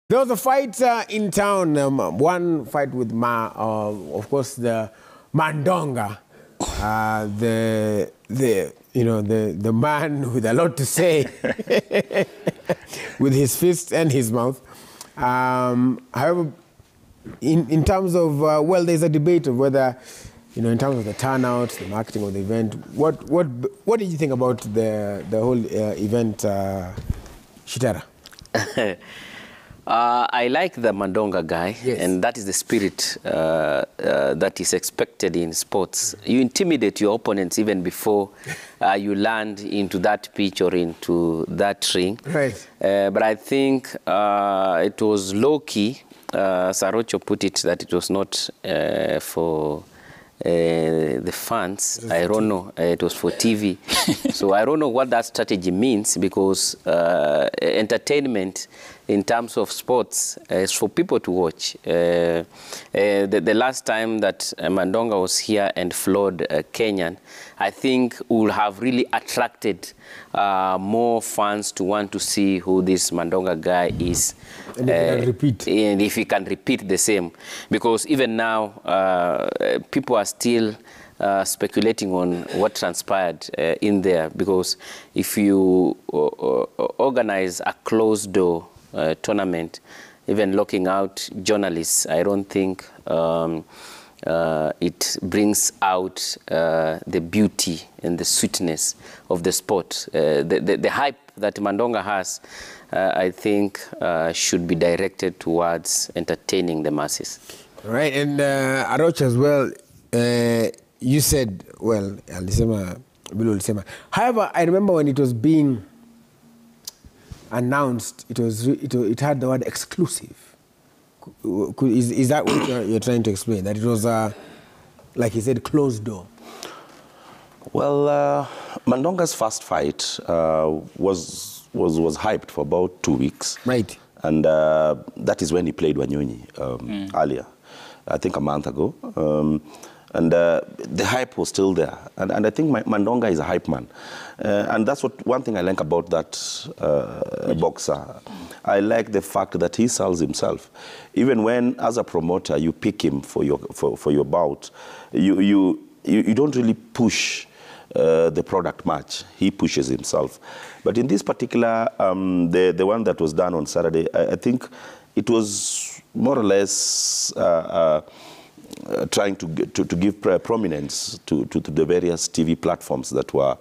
There was a fight in town, one fight with of course, the Mandonga, the man with a lot to say, with his fists and his mouth. However, in terms of, well, there's a debate of whether, in terms of the turnout, the marketing of the event, what did you think about the whole event, Shitara? I like the Mandonga guy, yes. And that is the spirit that is expected in sports. You intimidate your opponents even before you land into that pitch or into that ring. Right. But I think it was low-key. Sarocho put it that it was not for the fans. I don't know. It was for TV. So I don't know what that strategy means, because entertainment in terms of sports is for people to watch. The last time that Mandonga was here and floored Kenyan, I think would have really attracted more fans to want to see who this Mandonga guy is. And if he can repeat. And if he can repeat the same. Because even now, people are still speculating on what transpired in there. Because if you organize a closed-door tournament, even locking out journalists, I don't think it brings out the beauty and the sweetness of the sport. The hype that Mandonga has, I think, should be directed towards entertaining the masses. Right, and Aroch as well, you said, well, however, I remember when it was being announced, it had the word exclusive. Is that what you're trying to explain? That it was, like you said, closed door? Well, Mandonga's first fight was hyped for about 2 weeks. Right. And that is when he played Wanyonyi earlier, I think a month ago. And the hype was still there. And I think Mandonga is a hype man. And that's one thing I like about that boxer. I like the fact that he sells himself. Even when, as a promoter, you pick him for your bout, you don't really push the product much. He pushes himself. But in this particular, the one that was done on Saturday, I think it was more or less trying to give prominence to the various TV platforms that were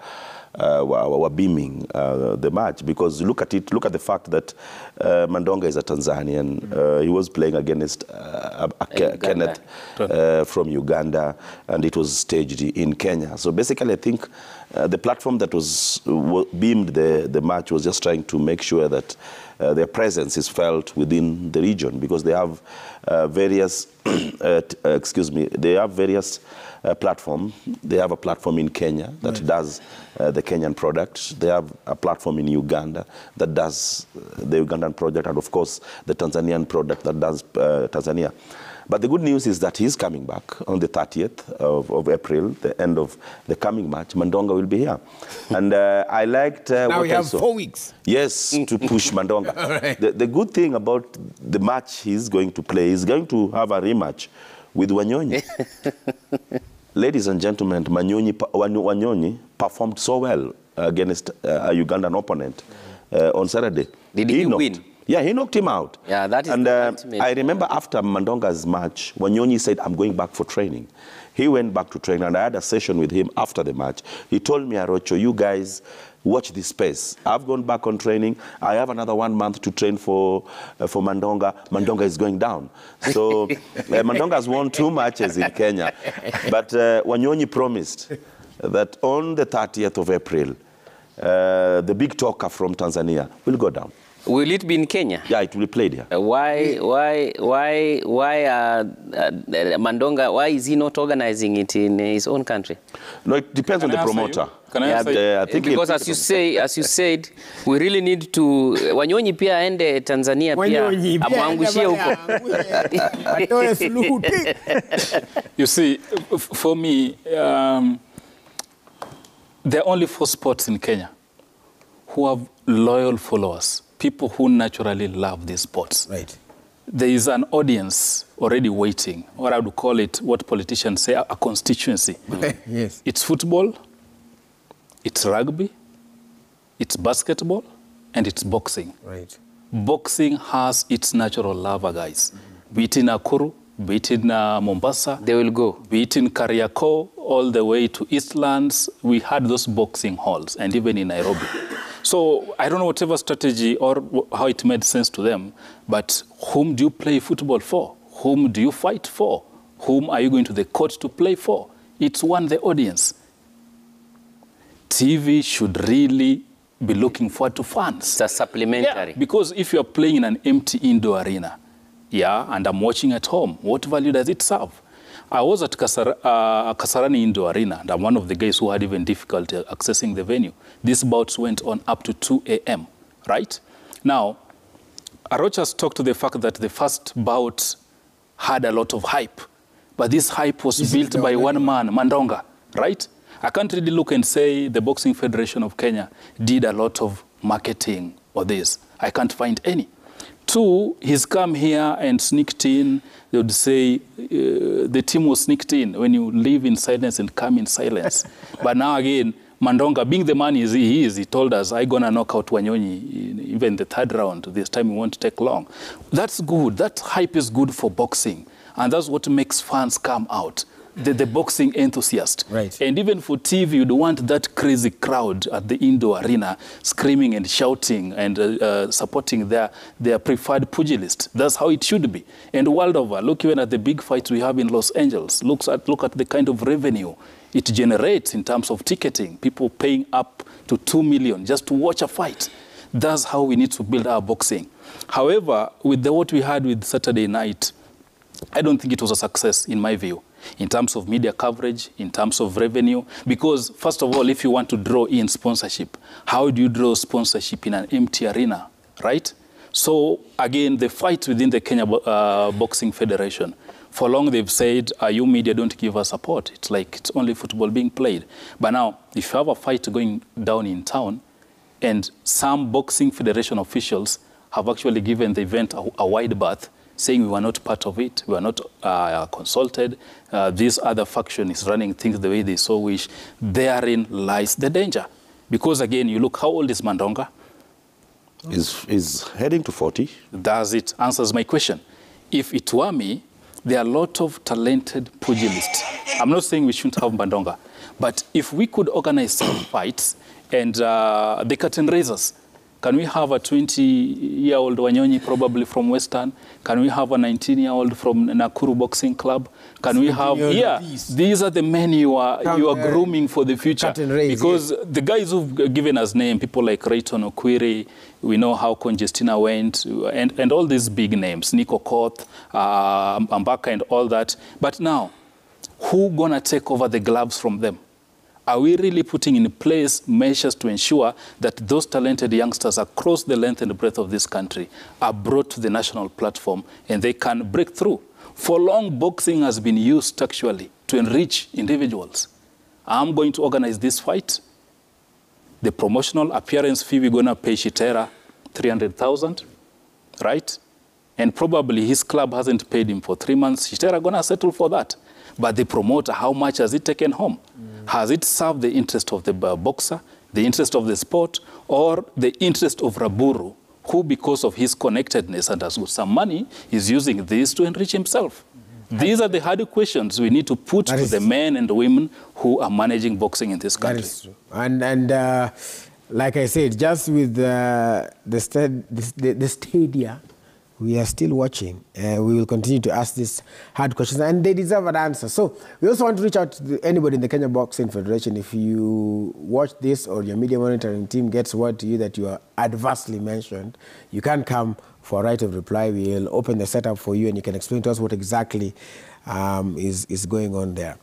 beaming the match. Because look at the fact that Mandonga is a Tanzanian. He was playing against Kenneth from Uganda, and it was staged in Kenya. So basically, I think the platform that was beamed the match was just trying to make sure that their presence is felt within the region, because they have various, they have various platforms. They have a platform in Kenya that does the Kenyan product. They have a platform in Uganda that does the Ugandan product, and of course the Tanzanian product that does Tanzania. But the good news is that he's coming back on the 30th of April, the end of the coming match. Mandonga will be here. And I liked now we have 4 weeks. Yes, to push Mandonga. Right. The good thing about the match he's going to play, he's going to have a rematch with Wanyonyi. Ladies and gentlemen, Wanyonyi performed so well against a Ugandan opponent on Saturday. Did he win? Yeah, he knocked him out. Yeah, that is. And I remember after Mandonga's match, Wanyonyi said, "I'm going back for training." He went back to train, and I had a session with him after the match. He told me, "Arocho, you guys watch this space. I've gone back on training. I have another 1 month to train for Mandonga. Mandonga is going down." So Mandonga has won 2 matches in Kenya. But Wanyonyi promised that on the 30th of April, the big talker from Tanzania will go down. Will it be in Kenya? Yeah, it will be played here. Why Mandonga, why is he not organizing it in his own country? No, it depends on the promoter. Can I answer you? I think because as you said, we really need to Wanyonyi pia aende Tanzania pia amwangushie huko. You see, for me, there are only 4 sports in Kenya who have loyal followers. people who naturally love these sports. Right. There is an audience already waiting, or I would call it what politicians say, a constituency. Yes. It's football, it's rugby, it's basketball, and it's boxing. Right. Boxing has its natural lover, guys. Be it in Nakuru, be it in Mombasa, They will go. be it in Kariakoo, all the way to Eastlands, we had those boxing halls, and even in Nairobi. So I don't know whatever strategy or how it made sense to them, but whom do you play football for? Whom do you fight for? Whom are you going to the court to play for? It's the audience. TV should really be looking forward to fans. It's a supplementary. Yeah, because if you're playing in an empty indoor arena, and I'm watching at home, what value does it serve? I was at Kasarani Indoor Arena, and I'm one of the guys who had even difficulty accessing the venue. These bouts went on up to 2 a.m., right? Now, Arochas talked to the fact that the first bout had a lot of hype, but this hype was built by one man, Mandonga, right? I can't really look and say the Boxing Federation of Kenya did a lot of marketing or this. I can't find any. 2, he's come here and sneaked in. They would say the team was sneaked in when you live in silence and come in silence. But now again, Mandonga, being the man he is, he told us, I'm going to knock out Wanyonyi even the 3rd round. This time it won't take long. That's good. That hype is good for boxing. And that's what makes fans come out. The boxing enthusiast. Right. And even for TV, you'd want that crazy crowd at the indoor arena screaming and shouting and supporting their preferred pugilist. That's how it should be. And world over, look even at the big fights we have in Los Angeles. Look at the kind of revenue it generates in terms of ticketing. People paying up to 2 million just to watch a fight. That's how we need to build our boxing. However, with what we had with Saturday night, I don't think it was a success in my view, in terms of media coverage, in terms of revenue. Because first of all, if you want to draw in sponsorship, how do you draw sponsorship in an empty arena, right? So again, the fight within the Kenya Boxing Federation, for long they've said, you media don't give us support. It's like it's only football being played. But now, if you have a fight going down in town, and some Boxing Federation officials have actually given the event a wide berth, saying we were not part of it, we were not consulted, this other faction is running things the way they so wish, therein lies the danger. Because again, you look, how old is Mandonga? Is heading to 40. Does it answers my question? If it were me, there are a lot of talented pugilists. I'm not saying we shouldn't have Mandonga, but if we could organize some fights and the curtain raisers, can we have a 20-year-old Wanyonyi probably from Western? Can we have a 19-year-old from Nakuru Boxing Club? Can we have, these are the men you are grooming for the future. Because the guys who've given us name, people like Rayton Okwiri, we know how Congestina went, and all these big names, Nico Koth, Ambaka and all that. But now, who gonna take over the gloves from them? Are we really putting in place measures to ensure that those talented youngsters across the length and breadth of this country are brought to the national platform and they can break through? For long, boxing has been used actually to enrich individuals. I'm going to organize this fight. The promotional appearance fee, we're going to pay Shitera 300,000, right? And probably his club hasn't paid him for 3 months. Shitera going to settle for that. But the promoter, how much has it taken home? Has it served the interest of the boxer, the interest of the sport, or the interest of Raburu, who, because of his connectedness and has got some money, is using this to enrich himself? These are the hard questions we need to put to the men and the women who are managing boxing in this country. That is true. And like I said, just with the stadia, we are still watching. We will continue to ask these hard questions, and they deserve an answer. So we also want to reach out to anybody in the Kenya Boxing Federation. If you watch this or your media monitoring team gets word to you that you are adversely mentioned, you can come for a right of reply. We'll open the setup for you, and you can explain to us what exactly is going on there.